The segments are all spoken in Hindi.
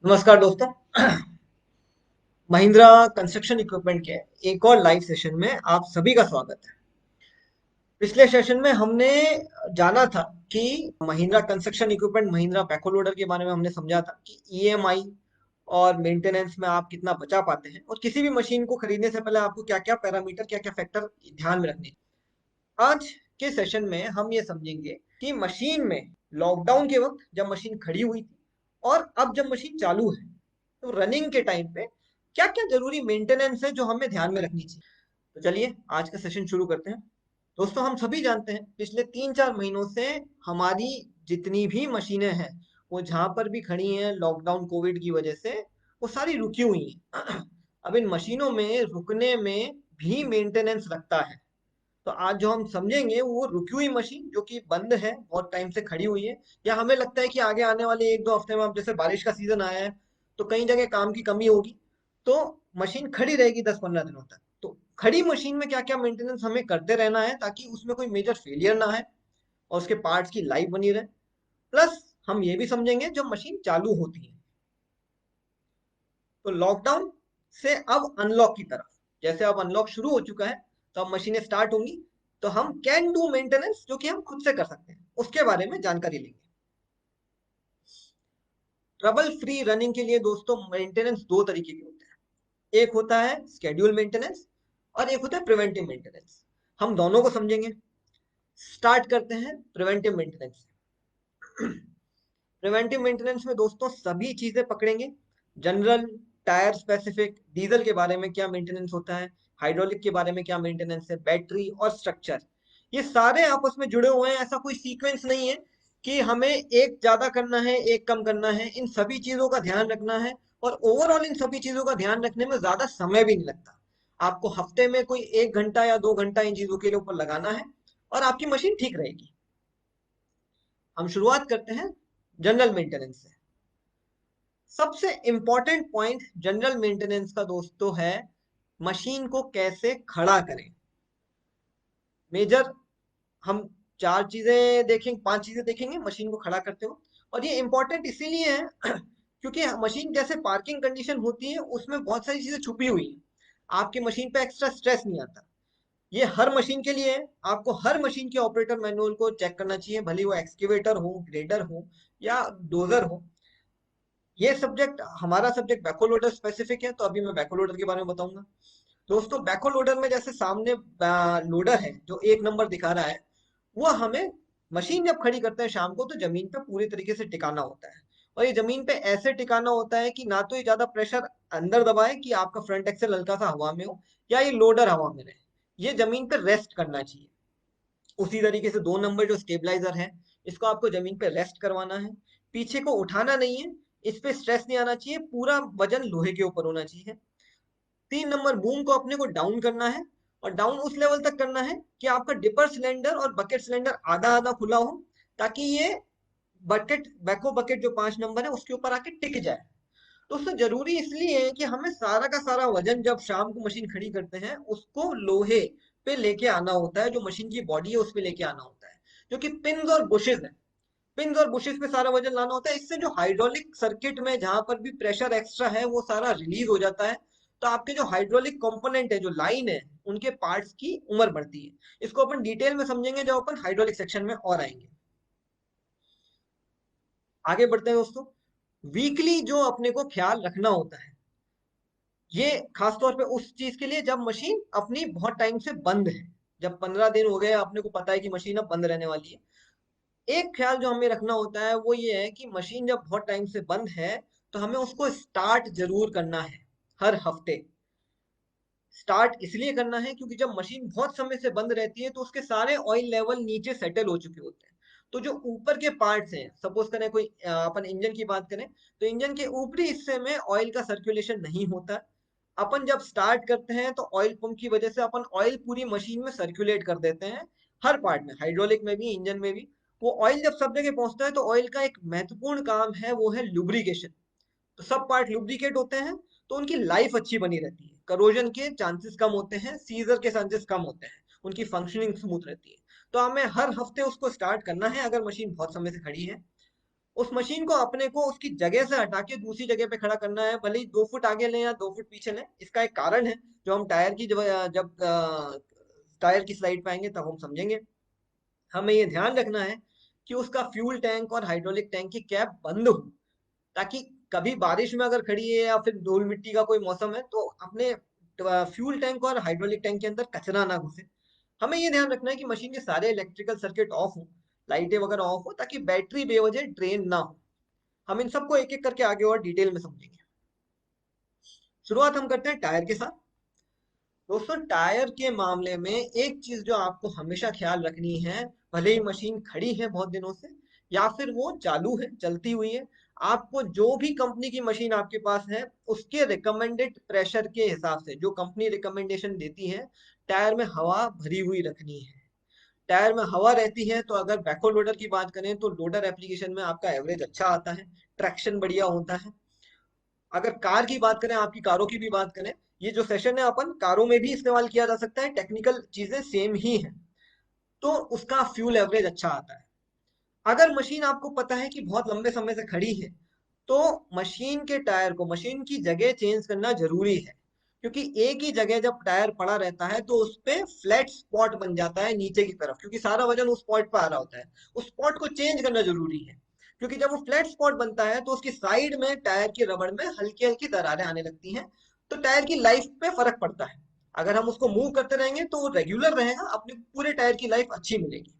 नमस्कार दोस्तों। महिंद्रा कंस्ट्रक्शन इक्विपमेंट के एक और लाइव सेशन में आप सभी का स्वागत है। पिछले सेशन में हमने जाना था कि Mahindra construction equipment Mahindra backhoe loader के बारे में हमने समझा था कि ईएमआई और मेंटेनेंस में आप कितना बचा पाते हैं और किसी भी मशीन को खरीदने से पहले आपको क्या क्या पैरामीटर क्या क्या फैक्टर ध्यान में रखने हैं। आज के सेशन में हम ये समझेंगे कि मशीन में लॉकडाउन के वक्त जब मशीन खड़ी हुई थी और अब जब मशीन चालू है तो रनिंग के टाइम पे क्या क्या जरूरी मेंटेनेंस है जो हमें ध्यान में रखनी चाहिए। तो चलिए आज का सेशन शुरू करते हैं। दोस्तों, हम सभी जानते हैं पिछले 3-4 महीनों से हमारी जितनी भी मशीनें हैं वो जहां पर भी खड़ी हैं लॉकडाउन कोविड की वजह से वो सारी रुकी हुई हैं। अब इन मशीनों में रुकने में भी मेंटेनेंस लगता है। तो आज जो हम समझेंगे वो रुकी हुई मशीन जो कि बंद है, बहुत टाइम से खड़ी हुई है, या हमें लगता है कि आगे आने वाले 1-2 हफ्ते में, अब जैसे बारिश का सीजन आया है तो कई जगह काम की कमी होगी, तो मशीन खड़ी रहेगी 10-15 दिनों तक। तो खड़ी मशीन में क्या क्या मेंटेनेंस हमें करते रहना है ताकि उसमें कोई मेजर फेलियर ना है और उसके पार्ट्स की लाइफ बनी रहे। प्लस हम ये भी समझेंगे जब मशीन चालू होती है। तो लॉकडाउन से अब अनलॉक की तरफ, जैसे अब अनलॉक शुरू हो चुका है तो अब मशीनें स्टार्ट होंगी, तो हम कैन डू मेंटेनेंस जो कि हम खुद से कर सकते हैं उसके बारे में जानकारी लेंगे। ट्रबल फ्री रनिंग के लिए दोस्तों मेंटेनेंस दो तरीके के होते हैं। एक होता है स्केड्यूल मेंटेनेंस और एक होता है प्रिवेंटिव मेंटेनेंस। हम दोनों को समझेंगे। स्टार्ट करते हैं प्रिवेंटिव मेंटेनेंस। प्रिवेंटिव मेंटेनेंस में दोस्तों सभी चीजें पकड़ेंगे। जनरल, टायर स्पेसिफिक, डीजल के बारे में क्या मेंटेनेंस होता है, हाइड्रोलिक के बारे में क्या मेंटेनेंस है, बैटरी और स्ट्रक्चर, ये सारे आपस में जुड़े हुए हैं। ऐसा कोई सीक्वेंस नहीं है कि हमें एक ज्यादा करना है एक कम करना है। इन सभी चीजों का ध्यान रखना है और ओवरऑल इन सभी चीजों का ध्यान रखने में ज्यादा समय भी नहीं लगता। आपको हफ्ते में कोई 1 घंटा या 2 घंटा इन चीजों के ऊपर लगाना है और आपकी मशीन ठीक रहेगी। हम शुरुआत करते हैं जनरल मेंटेनेंस से। सबसे इंपॉर्टेंट पॉइंट जनरल मेंटेनेंस का दोस्तों है मशीन को कैसे खड़ा करें। मेजर हम 4 चीजें देखेंगे, 5 चीजें देखेंगे मशीन को खड़ा करते हो। और ये इंपॉर्टेंट इसीलिए है क्योंकि मशीन जैसे पार्किंग कंडीशन होती है उसमें बहुत सारी चीजें छुपी हुई हैं। आपकी मशीन पे एक्स्ट्रा स्ट्रेस नहीं आता। ये हर मशीन के लिए है। आपको हर मशीन के ऑपरेटर मैनुअल को चेक करना चाहिए, भले वो एक्सकेवेटर हो, ग्रेडर हो या डोजर हो। ये सब्जेक्ट, हमारा सब्जेक्ट बैकहो लोडर स्पेसिफिक है तो अभी मैं बैकहो लोडर के बारे में बताऊंगा। दोस्तों, बैकहो लोडर में जैसे सामने लोडर है जो 1 नंबर दिखा रहा है, वो हमें मशीन जब खड़ी करते हैं शाम को तो जमीन पे पूरी तरीके से टिकाना होता है। और ये जमीन पे ऐसे टिकाना होता है कि ना तो ये ज्यादा प्रेशर अंदर दबाए कि आपका फ्रंट एक्सेल हल्का सा हवा में हो, या ये लोडर हवा में रहे। ये जमीन पे रेस्ट करना चाहिए। उसी तरीके से 2 नंबर जो स्टेबलाइजर है, इसको आपको जमीन पे रेस्ट करवाना है। पीछे को उठाना नहीं है, इस पे स्ट्रेस नहीं आना चाहिए, पूरा वजन लोहे के ऊपर होना चाहिए। 3 नंबर बूम को अपने को डाउन करना है। और डाउन उस लेवल तक करना है कि आपका डिपर सिलेंडर और बकेट सिलेंडर आधा आधा खुला हो, ताकि ये बकेट, बैको बकेट जो 5 नंबर है उसके ऊपर आके टिक जाए। दोस्तों, जरूरी इसलिए है कि हमें सारा का सारा वजन जब शाम को मशीन खड़ी करते हैं उसको लोहे पे लेके आना होता है, जो मशीन की बॉडी है उस पे लेके आना होता है, जो कि पिन्स और बुशेस है। पिन्स और बुशेस पे सारा वजन लाना होता है। इससे जो हाइड्रोलिक सर्किट में जहां पर भी प्रेशर एक्स्ट्रा है वो सारा रिलीज हो जाता है। तो आपके जो हाइड्रोलिक कंपोनेंट है, जो लाइन है, उनके पार्ट्स की उम्र बढ़ती है। इसको अपन डिटेल में समझेंगे जब अपन हाइड्रोलिक सेक्शन में और आएंगे। आगे बढ़ते हैं दोस्तों। वीकली जो अपने को ख्याल रखना होता है, ये खासतौर पे उस चीज के लिए जब मशीन अपनी बहुत टाइम से बंद है। जब 15 दिन हो गए, अपने को पता है कि मशीन अब बंद रहने वाली है, एक ख्याल जो हमें रखना होता है वो ये है कि मशीन जब बहुत टाइम से बंद है तो हमें उसको स्टार्ट जरूर करना है हर हफ्ते। स्टार्ट इसलिए करना है क्योंकि जब मशीन बहुत समय से बंद रहती है तो उसके सारे ऑयल लेवल नीचे सेटल हो चुके होते हैं। तो जो ऊपर के पार्ट्स हैं, सपोज करें कोई अपन इंजन की बात करें, तो इंजन के ऊपरी हिस्से में ऑयल का सर्कुलेशन नहीं होता। अपन जब स्टार्ट करते हैं तो ऑयल पंप की वजह से अपन ऑयल पूरी मशीन में सर्कुलेट कर देते हैं, हर पार्ट में, हाइड्रोलिक में भी इंजन में भी। वो ऑयल जब सब जगह पहुंचता है तो ऑयल का एक महत्वपूर्ण काम है, वो है लुब्रिकेशन। तो सब पार्ट लुब्रिकेट होते हैं तो उनकी लाइफ अच्छी बनी रहती है, करोजन के चांसेस कम होते हैं, सीजर के चांसेस कम होते हैं, उनकी फंक्शनिंग स्मूथ रहती है। तो हमें हर हफ्ते उसको स्टार्ट करना है अगर मशीन बहुत समय से खड़ी है। उस मशीन को अपने को उसकी जगह से हटा के दूसरी जगह पे खड़ा करना है, भले ही 2 फुट आगे लें या 2 फुट पीछे लें। इसका एक कारण है जो हम टायर की जब टायर की स्लाइड पे आएंगे तब हम समझेंगे। हमें ये ध्यान रखना है कि उसका फ्यूल टैंक और हाइड्रोलिक टैंक की कैप बंद हो, ताकि कभी बारिश में अगर खड़ी है या फिर धूल मिट्टी का कोई मौसम है तो अपने फ्यूल टैंक और हाइड्रोलिक टैंक के अंदर कचरा ना घुसे। हमें ये ध्यान रखना है कि मशीन के सारे इलेक्ट्रिकल सर्किट ऑफ हो, लाइटें वगैरह ऑफ हो, ताकि बैटरी बेवजह ड्रेन ना हो। हम इन सबको एक एक करके आगे और डिटेल में समझेंगे। शुरुआत हम करते हैं टायर के साथ। दोस्तों, टायर के मामले में एक चीज जो आपको हमेशा ख्याल रखनी है, भले ही मशीन खड़ी है बहुत दिनों से या फिर वो चालू है, चलती हुई है, आपको जो भी कंपनी की मशीन आपके पास है उसके रिकमेंडेड प्रेशर के हिसाब से, जो कंपनी रिकमेंडेशन देती है, टायर में हवा भरी हुई रखनी है। टायर में हवा रहती है तो अगर बैकहो लोडर की बात करें तो लोडर एप्लीकेशन में आपका एवरेज अच्छा आता है, ट्रैक्शन बढ़िया होता है। अगर कार की बात करें, आपकी कारों की भी बात करें, ये जो सेशन है अपन कारों में भी इस्तेमाल किया जा सकता है, टेक्निकल चीजें सेम ही हैं, तो उसका फ्यूल एवरेज अच्छा आता है। अगर मशीन आपको पता है कि बहुत लंबे समय से खड़ी है तो मशीन के टायर को, मशीन की जगह चेंज करना जरूरी है, क्योंकि एक ही जगह जब टायर पड़ा रहता है तो उस पे फ्लैट स्पॉट बन जाता है नीचे की तरफ, क्योंकि सारा वजन उस स्पॉट पर आ रहा होता है। उस स्पॉट को चेंज करना जरूरी है, क्योंकि जब वो फ्लैट स्पॉट बनता है तो उसकी साइड में टायर की रबड़ में हल्की हल्की दरारें आने लगती हैं, तो टायर की लाइफ पे फर्क पड़ता है। अगर हम उसको मूव करते रहेंगे तो वो रेगुलर रहेगा, अपने पूरे टायर की लाइफ अच्छी मिलेगी।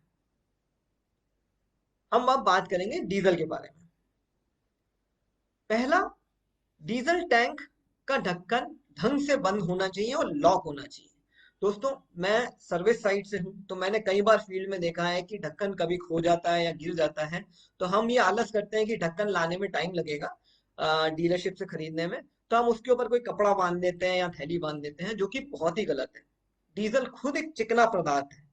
हम अब बात करेंगे डीजल के बारे में। पहला, डीजल टैंक का ढक्कन ढंग से बंद होना चाहिए और लॉक होना चाहिए। दोस्तों, मैं सर्विस साइड से हूं तो मैंने कई बार फील्ड में देखा है कि ढक्कन कभी खो जाता है या गिर जाता है, तो हम ये आलस करते हैं कि ढक्कन लाने में टाइम लगेगा डीलरशिप से खरीदने में, तो हम उसके ऊपर कोई कपड़ा बांध देते हैं या थैली बांध देते हैं, जो कि बहुत ही गलत है। डीजल खुद एक चिकना पदार्थ है।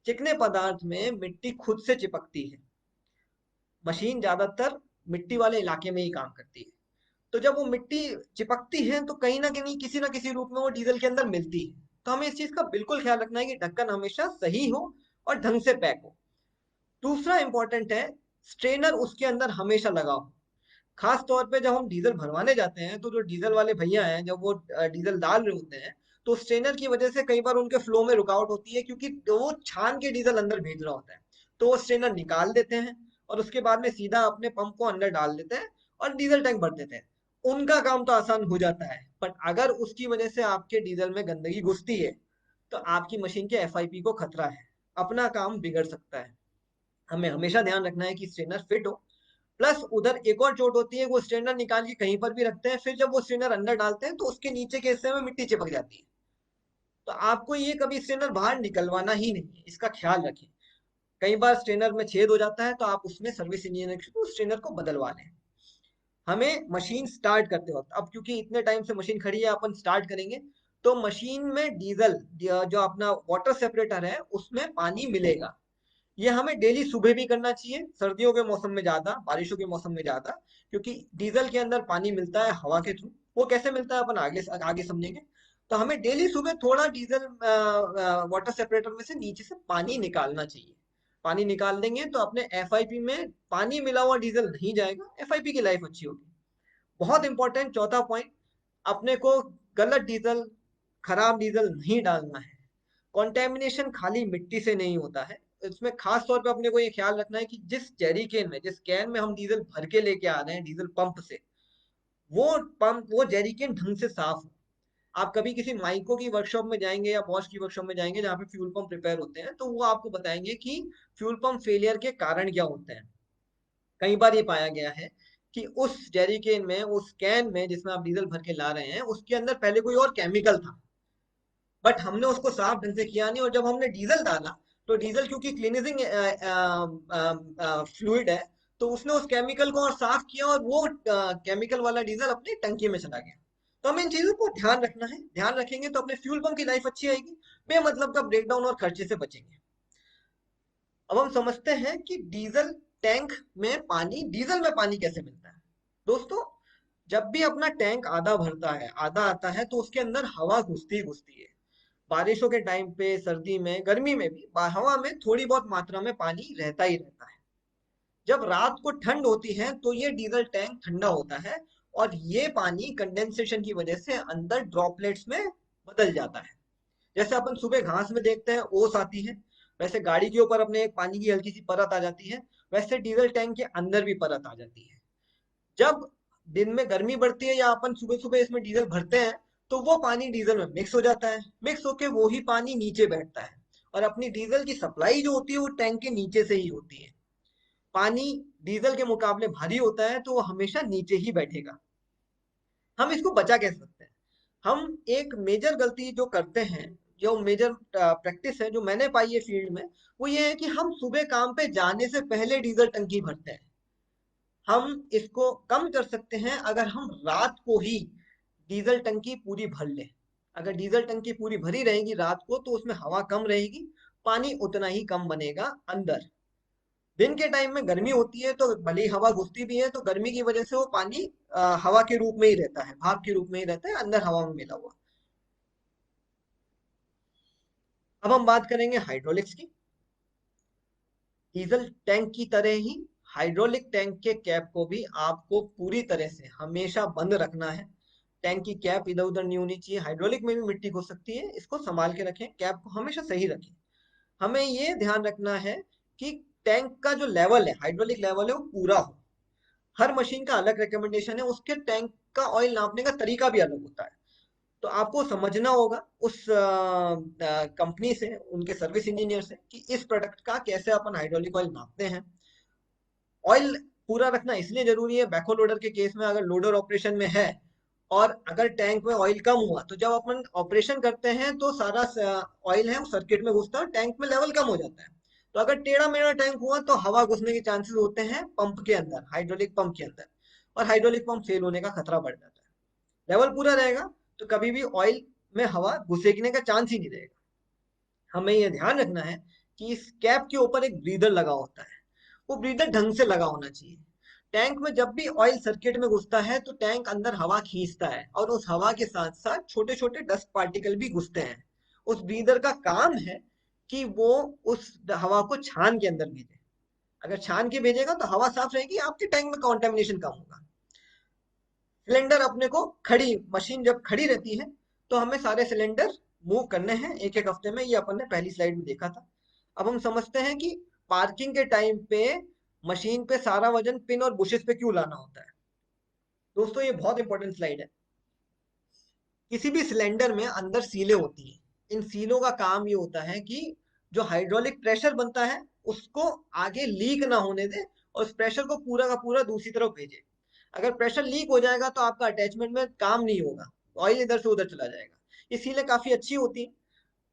चिकने पदार्थ में मिट्टी खुद से चिपकती है। मशीन ज्यादातर मिट्टी वाले इलाके में ही काम करती है, तो जब वो मिट्टी चिपकती है तो कहीं ना किसी रूप में वो डीजल के अंदर मिलती है। तो हमें इस चीज का बिल्कुल ख्याल रखना है कि ढक्कन हमेशा सही हो और ढंग से पैक हो। दूसरा इंपॉर्टेंट है, स्ट्रेनर उसके अंदर हमेशा लगा हो। खास तौर पे जब हम डीजल भरवाने जाते हैं तो जो डीजल वाले भैया हैं, जब वो डीजल डाल रहे होते हैं, तो स्ट्रेनर की वजह से कई बार उनके फ्लो में रुकावट होती है, क्योंकि वो छान के डीजल अंदर भेज रहा होता है। तो वो स्ट्रेनर निकाल देते हैं और उसके बाद में सीधा अपने पंप को अंदर डाल देते हैं और डीजल टैंक भर देते हैं। उनका काम तो आसान हो जाता है, बट अगर उसकी वजह से आपके डीजल में गंदगी घुसती है तो आपकी मशीन के एफआईपी को खतरा है, अपना काम बिगड़ सकता है। हमें हमेशा ध्यान रखना है कि स्ट्रेनर फिट हो। प्लस उधर एक और चोट होती है, वो स्ट्रेनर निकाल के कहीं पर भी रखते हैं, फिर जब वो स्ट्रेनर अंदर डालते हैं तो उसके नीचे के हिस्से में मिट्टी चिपक जाती है। तो आपको ये कभी स्ट्रेनर बाहर निकलवाना ही नहीं है, इसका ख्याल रखें। कई बार स्ट्रेनर में छेद हो जाता है तो आप उसमें सर्विस इंजीनियर के थ्रू स्ट्रेनर को बदलवा लें। हमें मशीन स्टार्ट करते वक्त, अब क्योंकि इतने टाइम से मशीन खड़ी है, अपन स्टार्ट करेंगे, तो मशीन में डीजल जो अपना वाटर सेपरेटर है उसमें पानी मिलेगा। ये हमें डेली सुबह भी करना चाहिए, सर्दियों के मौसम में ज्यादा, बारिशों के मौसम में ज्यादा, क्योंकि डीजल के अंदर पानी मिलता है हवा के थ्रू। वो कैसे मिलता है अपन आगे आगे समझेंगे। तो हमें डेली सुबह थोड़ा डीजल वाटर सेपरेटर में से नीचे से पानी निकालना चाहिए। पानी निकाल देंगे तो अपने एफआईपी में पानी मिला हुआ डीजल नहीं जाएगा, एफआईपी की लाइफ अच्छी होगी। बहुत इंपॉर्टेंट चौथा पॉइंट, अपने को गलत डीजल, खराब डीजल नहीं डालना है। कॉन्टेमिनेशन खाली मिट्टी से नहीं होता है। इसमें खास तौर पे अपने को ये ख्याल रखना है कि जिस जेरी कैन में, जिस कैन में हम डीजल भर के लेके आ रहे हैं डीजल पंप से, वो जेरी कैन ढंग से साफ हो। आप कभी किसी माइको की वर्कशॉप में जाएंगे या बॉश की वर्कशॉप में जाएंगे जहाँ पे फ्यूल पंप रिपेयर होते हैं, तो वो आपको बताएंगे कि फ्यूल पंप फेलियर के कारण क्या होते हैं। कई बार ये पाया गया है कि उस जेरी कैन में, उस कैन में जिसमें आप डीजल भर के ला रहे हैं, उसके अंदर पहले कोई और केमिकल था, बट हमने उसको साफ ढंग से किया नहीं, और जब हमने डीजल डाला तो डीजल क्योंकि क्लीनिजिंग फ्लूइड है, तो उसने उस केमिकल को और साफ किया और वो केमिकल वाला डीजल अपनी टंकी में चला गया। तो हमें इन चीजों को ध्यान रखना है, ध्यान रखेंगे तो अपने फ्यूल पंप की लाइफ अच्छी आएगी, बेमतलब का ब्रेकडाउन और खर्चे से बचेंगे। अब हम समझते हैं कि डीजल में पानी कैसे मिलता है। दोस्तों, जब भी अपना टैंक आधा भरता है, आधा आता है, तो उसके अंदर हवा घुसती ही घुसती है। बारिशों के टाइम पे, सर्दी में, गर्मी में भी हवा में थोड़ी बहुत मात्रा में पानी रहता ही रहता है। जब रात को ठंड होती है तो ये डीजल टैंक ठंडा होता है और ये पानी कंडेंसेशन की वजह से अंदर ड्रॉपलेट्स में बदल जाता है। जैसे अपन सुबह घास में देखते हैं ओस आती है, वैसे गाड़ी के ऊपर अपने एक पानी की हल्की सी परत आ जाती है, वैसे डीजल टैंक के अंदर भी परत आ जाती है। जब दिन में गर्मी बढ़ती है या अपन सुबह सुबह इसमें डीजल भरते हैं तो वो पानी डीजल में मिक्स हो जाता है, मिक्स होके वो ही पानी नीचे बैठता है और अपनी डीजल की सप्लाई जो होती है वो टैंक के नीचे से ही होती है। पानी डीजल के मुकाबले भारी होता है तो वो हमेशा नीचे ही बैठेगा। हम इसको बचा कैसे सकते हैं? हम एक मेजर गलती जो करते हैं, जो मेजर प्रैक्टिस है जो मैंने पाई है फील्ड में, वो ये है कि हम सुबह काम पे जाने से पहले डीजल टंकी भरते हैं। हम इसको कम कर सकते हैं अगर हम रात को ही डीजल टंकी पूरी भर लें। अगर डीजल टंकी पूरी भरी रहेगी रात को तो उसमें हवा कम रहेगी, पानी उतना ही कम बनेगा अंदर। दिन के टाइम में गर्मी होती है तो भले ही हवा घुसती भी है तो गर्मी की वजह से वो पानी हवा के रूप में ही रहता है, भाप के रूप में ही रहता है, अंदर हवा में मिला हुआ। अब हम बात करेंगे हाइड्रोलिक्स की। डीजल टैंक की तरह ही हाइड्रोलिक टैंक के कैप को भी आपको पूरी तरह से हमेशा बंद रखना है। टैंक की कैप इधर उधर नहीं होनी चाहिए। हाइड्रोलिक में भी मिट्टी घुस सकती है, इसको संभाल के रखें, कैप को हमेशा सही रखें। हमें ये ध्यान रखना है कि टैंक का जो लेवल है, हाइड्रोलिक लेवल है, वो पूरा हो। हर मशीन का अलग रिकमेंडेशन है, उसके टैंक का ऑयल नापने का तरीका भी अलग होता है। तो आपको समझना होगा उस कंपनी से, उनके सर्विस इंजीनियर से, कि इस प्रोडक्ट का कैसे अपन हाइड्रोलिक ऑयल नापते हैं। ऑयल पूरा रखना इसलिए जरूरी है, बैकहो लोडर के केस में अगर लोडर ऑपरेशन में है और अगर टैंक में ऑयल कम हुआ तो जब अपन ऑपरेशन करते हैं तो सारा ऑयल है वो सर्किट में घुसता है, टैंक में लेवल कम हो जाता है। तो अगर टेढ़ा मेढ़ा टैंक हुआ तो हवा घुसने के चांसेस होते हैं पंप के अंदर, हाइड्रोलिक पंप के अंदर, और हाइड्रोलिक पंप फेल होने का खतरा बढ़ जाता है। लेवल पूरा रहेगा तो कभी भी ऑयल में हवा घुसेकने का चांस ही नहीं रहेगा। हमें यह ध्यान रखना है कि इस कैप के ऊपर एक ब्रीदर लगा होता है, वो ब्रीदर ढंग से लगा होना चाहिए। टैंक में जब भी ऑयल सर्किट में घुसता है तो टैंक अंदर हवा खींचता है और उस हवा के साथ साथ छोटे छोटे डस्ट पार्टिकल भी घुसते हैं। उस ब्रीदर का काम है कि वो उस हवा को छान के अंदर भेजे। अगर छान के भेजेगा तो हवा साफ रहेगी, आपके टैंक में कॉन्टेमिनेशन कम होगा। सिलेंडर अपने को खड़ी मशीन जब खड़ी रहती है तो हमें सारे सिलेंडर मूव करने हैं एक एक हफ्ते में, ये अपन ने पहली स्लाइड में देखा था। अब हम समझते हैं कि पार्किंग के टाइम पे मशीन पे सारा वजन पिन और बुशेस पे क्यों लाना होता है। दोस्तों ये बहुत इंपॉर्टेंट स्लाइड है। किसी भी सिलेंडर में अंदर सीलें होती हैं। इन सीलों का काम ये होता है कि जो हाइड्रोलिक प्रेशर बनता है उसको आगे लीक ना होने दे और उस प्रेशर को पूरा का पूरा दूसरी तरफ भेजे। अगर प्रेशर लीक हो जाएगा तो आपका अटैचमेंट में काम नहीं होगा, ऑयल इधर से उधर चला जाएगा। ये सीलें काफी अच्छी होती हैं।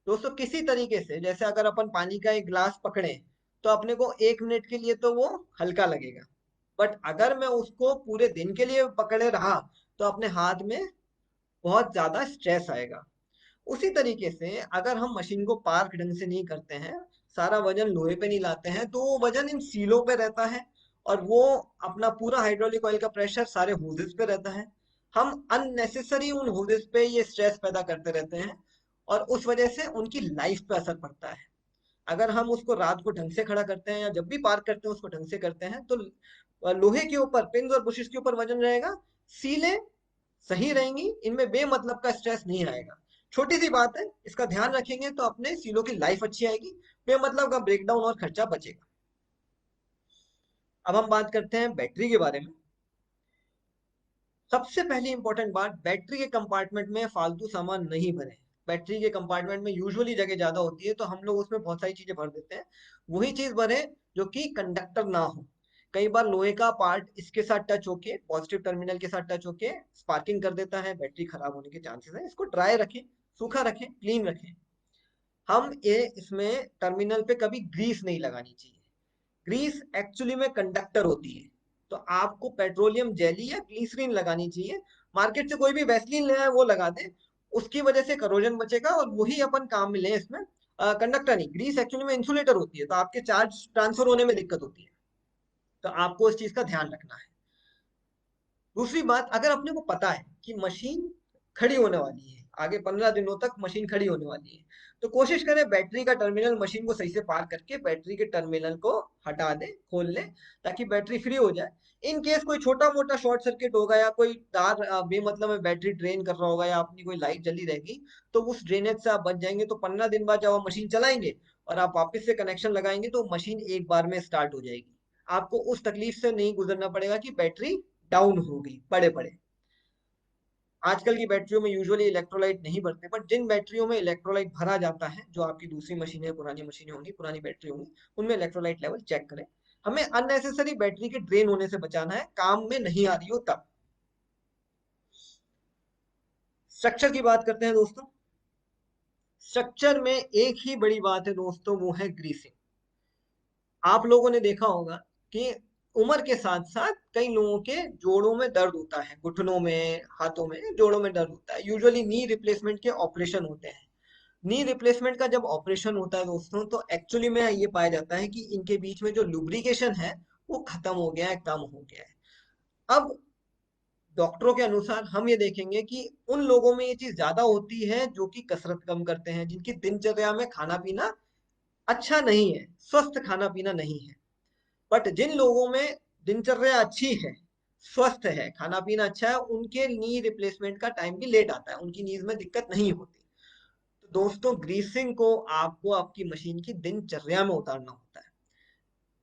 दोस्तों किसी तरीके से जैसे अगर अपन पानी का एक ग्लास पकड़े तो अपने को 1 मिनट के लिए तो वो हल्का लगेगा, बट अगर मैं उसको पूरे दिन के लिए पकड़े रहा तो अपने हाथ में बहुत ज्यादा स्ट्रेस आएगा। उसी तरीके से अगर हम मशीन को पार्क ढंग से नहीं करते हैं, सारा वजन लोहे पे नहीं लाते हैं, तो वो वजन इन सीलों पे रहता है और वो अपना पूरा हाइड्रोलिक ऑयल का प्रेशर सारे होजेस पे रहता है। हम अननेसेसरी उन होजेस पे ये स्ट्रेस पैदा करते रहते हैं और उस वजह से उनकी लाइफ पे असर पड़ता है। अगर हम उसको रात को ढंग से खड़ा करते हैं या जब भी पार्क करते हैं उसको ढंग से करते हैं तो लोहे के ऊपर, पिन और बुशिस के ऊपर वजन रहेगा, सीलें सही रहेंगी, इनमें बेमतलब का स्ट्रेस नहीं आएगा। छोटी सी बात है, इसका ध्यान रखेंगे तो अपने सीलों की लाइफ अच्छी आएगी, बेमतलब का ब्रेकडाउन और खर्चा बचेगा। अब हम बात करते हैं बैटरी के बारे में। सबसे पहली इंपॉर्टेंट बात, बैटरी के कंपार्टमेंट में फालतू सामान नहीं भरें। बैटरी के कंपार्टमेंट में यूजुअली जगह ज्यादा होती है तो हम लोग उसमें बहुत सारी चीजें भर देते हैं। वही चीज भरें जो कि कंडक्टर ना हो। कई बार लोहे का पार्ट इसके साथ टच होके, पॉजिटिव टर्मिनल के साथ टच होके स्पार्किंग कर देता है, बैटरी खराब होने के चांसेस है। इसको ड्राई रखें, सूखा रखें, क्लीन रखें। हम ये इसमें टर्मिनल पे कभी ग्रीस नहीं लगानी चाहिए। ग्रीस एक्चुअली में कंडक्टर होती है, तो आपको पेट्रोलियम जेली या ग्लीसरीन लगानी चाहिए। मार्केट से कोई भी वैसलीन ले आए वो लगा दे, उसकी वजह से करोजन बचेगा और वही अपन काम में लें इसमें। कंडक्टर नहीं, ग्रीस एक्चुअली में इंसुलेटर होती है तो आपके चार्ज ट्रांसफर होने में दिक्कत होती है, तो आपको इस चीज का ध्यान रखना है। दूसरी बात, अगर अपने को पता है कि मशीन खड़ी होने वाली है, आगे 15 दिनों तक मशीन खड़ी होने वाली है। तो कोशिश करें बैटरी का टर्मिनल मशीन को सही से पार करके बैटरी के टर्मिनल को हटा दें, खोल लें, ताकि बैटरी फ्री हो जाए। इन केस कोई छोटा मोटा शॉर्ट सर्किट होगा या कोई तार बेमतलब में बैटरी ड्रेन कर रहा होगा या अपनी कोई लाइट जली रहेगी, तो उस ड्रेनेज से आप बच जाएंगे। तो 15 दिन बाद जब आप मशीन चलाएंगे और आप वापस से कनेक्शन लगाएंगे तो मशीन एक बार में स्टार्ट हो जाएगी। आपको उस तकलीफ से नहीं गुजरना पड़ेगा कि बैटरी डाउन हो गई पड़े पड़े। आजकल की बैटरियों में यूजुअली इलेक्ट्रोलाइट नहीं भरते, बट जिन बैटरियों में इलेक्ट्रोलाइट भरा जाता है, जो आपकी दूसरी मशीनें पुरानी मशीनें होंगी, पुरानी बैटरी होंगी, उनमें इलेक्ट्रोलाइट लेवल चेक करें। हमें अननेसेसरी बैटरी के ड्रेन होने से बचाना है, काम में नहीं आ रही हो तब। स्ट्रक्चर की बात करते हैं दोस्तों। स्ट्रक्चर में एक ही बड़ी बात है दोस्तों, वो है ग्रीसिंग। आप लोगों ने देखा होगा कि उम्र के साथ साथ कई लोगों के जोड़ों में दर्द होता है, घुटनों में, हाथों में, जोड़ों में दर्द होता है। यूजुअली नी रिप्लेसमेंट के ऑपरेशन होते हैं। नी रिप्लेसमेंट का जब ऑपरेशन होता है दोस्तों, तो एक्चुअली में ये पाया जाता है कि इनके बीच में जो लुब्रिकेशन है वो खत्म हो गया है, कम हो गया है। अब डॉक्टरों के अनुसार हम ये देखेंगे कि उन लोगों में ये चीज ज्यादा होती है जो कि कसरत कम करते हैं, जिनकी दिनचर्या में खाना पीना अच्छा नहीं है, स्वस्थ खाना पीना नहीं है। बट जिन लोगों में दिनचर्या अच्छी है, स्वस्थ है, खाना पीना अच्छा है, उनके नी रिप्लेसमेंट का टाइम भी लेट आता है, उनकी नीज में दिक्कत नहीं होती। तो दोस्तों, ग्रीसिंग को आपको आपकी मशीन की दिनचर्या में उतारना होता है।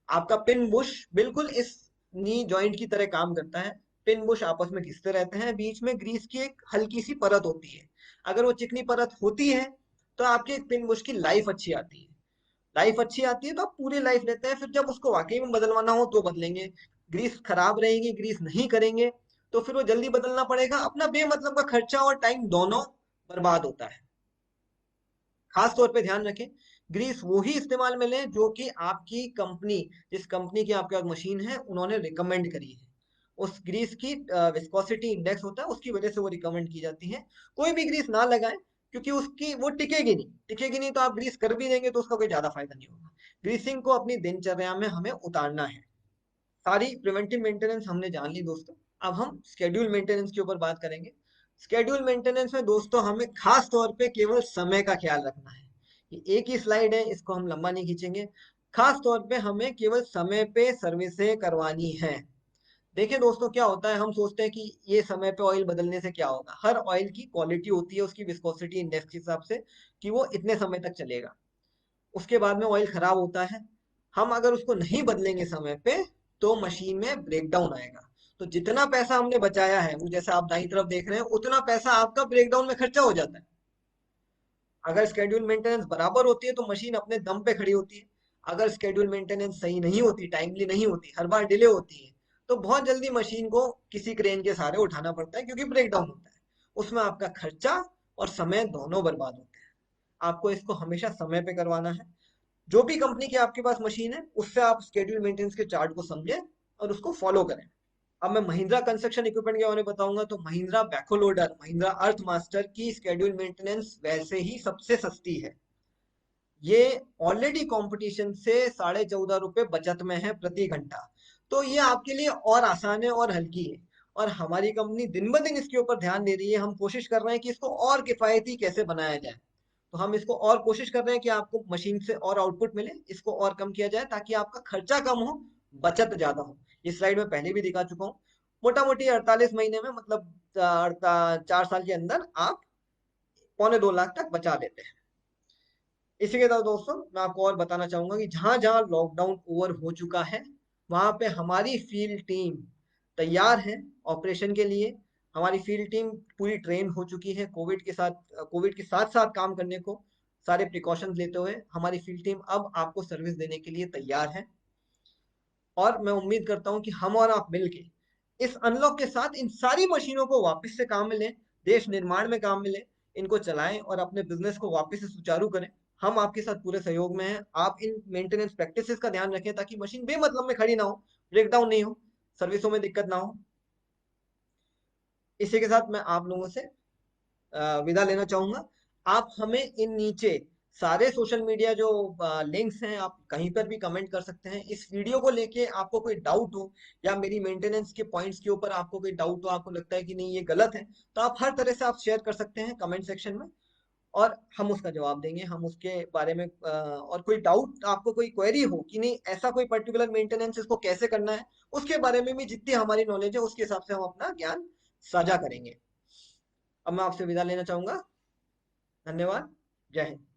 आपका पिन बुश बिल्कुल इस नी जॉइंट की तरह काम करता है। पिन बुश आपस में घिसते रहते हैं, बीच में ग्रीस की एक हल्की सी परत होती है। अगर वो चिकनी परत होती है तो आपके पिन बुश की लाइफ अच्छी आती है। लाइफ अच्छी आती है तो आप पूरी लाइफ लेते हैं। फिर जब उसको वाकई में बदलवाना हो तो बदलेंगे। ग्रीस खराब रहेगी, ग्रीस नहीं करेंगे, तो फिर वो जल्दी बदलना पड़ेगा। अपना बेमतलब का खर्चा और टाइम दोनों बर्बाद होता है। खास तौर पे ध्यान रखें, ग्रीस वो ही इस्तेमाल में लें जो कि आपकी कंपनी, जिस कंपनी की आपके पास मशीन है, उन्होंने रिकमेंड करी है। उस ग्रीस की विस्कोसिटी इंडेक्स होता है, उसकी वजह से वो रिकमेंड की जाती है। कोई भी ग्रीस ना लगाएं, क्योंकि उसकी वो टिकेगी नहीं। टिकेगी नहीं तो आप ग्रीस कर भी देंगे तो उसका कोई ज्यादा फायदा नहीं होगा। ग्रीसिंग को अपनी दिनचर्या में हमें उतारना है। सारी प्रिवेंटिव मेंटेनेंस हमने जान ली दोस्तों। अब हम स्केड्यूल मेंटेनेंस के ऊपर बात करेंगे। स्केड्यूल मेंटेनेंस में दोस्तों हमें खास तौर पे केवल समय का ख्याल रखना है। ये एक ही स्लाइड है, इसको हम लंबा नहीं खींचेंगे। खास तौर पे हमें केवल समय पे सर्विसें करवानी है। देखिए दोस्तों, क्या होता है, हम सोचते हैं कि ये समय पे ऑयल बदलने से क्या होगा। हर ऑयल की क्वालिटी होती है उसकी विस्कोसिटी इंडेक्स के हिसाब से, कि वो इतने समय तक चलेगा। उसके बाद में ऑयल खराब होता है। हम अगर उसको नहीं बदलेंगे समय पे, तो मशीन में ब्रेकडाउन आएगा। तो जितना पैसा हमने बचाया है, वो जैसा आप दाईं तरफ देख रहे हैं, उतना पैसा आपका ब्रेकडाउन में खर्चा हो जाता है। अगर स्केड्यूल मेंटेनेंस बराबर होती है तो मशीन अपने दम पे खड़ी होती है। अगर स्केड्यूल मेंटेनेंस सही नहीं होती, टाइमली नहीं होती, हर बार डिले होती है, तो बहुत जल्दी मशीन को किसी क्रेन के सहारे उठाना पड़ता है, क्योंकि ब्रेकडाउन होता है। उसमें आपका खर्चा और समय दोनों बर्बाद होते हैं। आपको इसको हमेशा समय पे करवाना है। जो भी कंपनी की आपके पास मशीन है, उससे आप स्केड्यूल मेंटेनेंस के चार्ट को समझें और उसको फॉलो करें। अब मैं महिंद्रा कंस्ट्रक्शन इक्विपमेंट के बारे में बताऊंगा, तो महिंद्रा बैकहो लोडर, महिंद्रा अर्थ मास्टर की स्केड्यूल मेंटेनेंस वैसे ही सबसे सस्ती है। ये ऑलरेडी कंपटीशन से 14.5 रुपए बचत में है प्रति घंटा। तो ये आपके लिए और आसान है और हल्की है। और हमारी कंपनी दिन ब दिन इसके ऊपर ध्यान दे रही है। हम कोशिश कर रहे हैं कि इसको और किफायती कैसे बनाया जाए। तो हम इसको और कोशिश कर रहे हैं कि आपको मशीन से और आउटपुट मिले, इसको और कम किया जाए ताकि आपका खर्चा कम हो, बचत ज्यादा हो। इस स्लाइड में पहले भी दिखा चुका हूँ। मोटा मोटी 48 महीने में, मतलब 4 साल के अंदर आप 1.25 लाख तक बचा लेते हैं। इसी के साथ दोस्तों, मैं आपको और बताना चाहूंगा कि जहां जहां लॉकडाउन ओवर हो चुका है, वहां पे हमारी फील्ड टीम तैयार है ऑपरेशन के लिए। हमारी फील्ड टीम पूरी ट्रेन हो चुकी है। कोविड के साथ साथ काम करने को, सारे प्रिकॉशंस लेते हुए हमारी फील्ड टीम अब आपको सर्विस देने के लिए तैयार है। और मैं उम्मीद करता हूं कि हम और आप मिलके इस अनलॉक के साथ इन सारी मशीनों को वापस से काम में लें, देश निर्माण में काम में लें, इनको चलाएं और अपने बिजनेस को वापस से सुचारू करें। हम आपके साथ पूरे सहयोग में हैं। आप इन मेंटेनेंस प्रैक्टिसेस का ध्यान रखें ताकि मशीन बेमतलब में खड़ी ना हो, ब्रेकडाउन नहीं हो, सर्विसों में दिक्कत ना हो। इसी के साथ मैं आप लोगों से विदा लेना चाहूंगा। आप हमें इन नीचे सारे सोशल मीडिया जो लिंक्स हैं आप कहीं पर भी कमेंट कर सकते हैं। इस वीडियो को लेके आपको कोई डाउट हो या मेरी मेंटेनेंस के पॉइंट्स के ऊपर आपको कोई डाउट हो, आपको लगता है कि नहीं ये गलत है, तो आप हर तरह से आप शेयर कर सकते हैं कमेंट सेक्शन में, और हम उसका जवाब देंगे। हम उसके बारे में और कोई डाउट आपको कोई क्वेरी हो कि नहीं ऐसा कोई पर्टिकुलर मेंटेनेंस इसको कैसे करना है, उसके बारे में भी जितनी हमारी नॉलेज है उसके हिसाब से हम अपना ज्ञान साझा करेंगे। अब मैं आपसे विदा लेना चाहूंगा। धन्यवाद। जय हिंद।